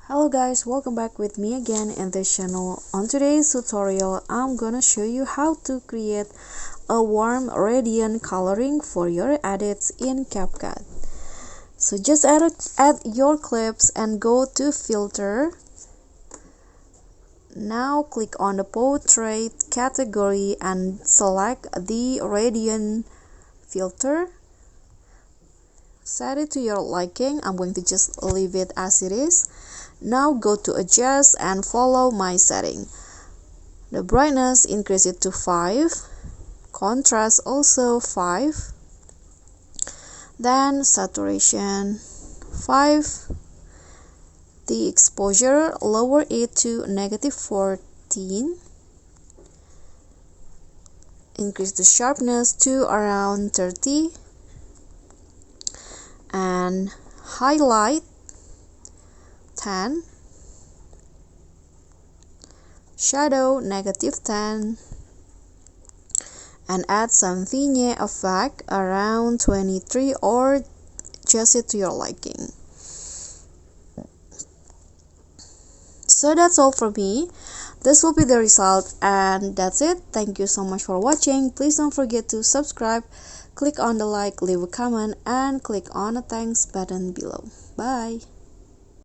Hello guys, welcome back with me again in this channel. On today's tutorial, I'm gonna show you how to create a warm radiant coloring for your edits in CapCut. So just add your clips and go to filter. Now click on the portrait category and select the radiant filter. Set it to your liking. I'm going to just leave it as it is. Now go to adjust and follow my setting. The brightness increase it to 5, contrast also 5, then saturation 5, the exposure lower it to -14, increase the sharpness to around 30, and highlight 10, shadow -10, and add some vignette effect around 23 or adjust it to your liking. So that's all for me. This will be the result, and that's it. Thank you so much for watching. Please don't forget to subscribe, click on the like, leave a comment, and click on the thanks button below. Bye.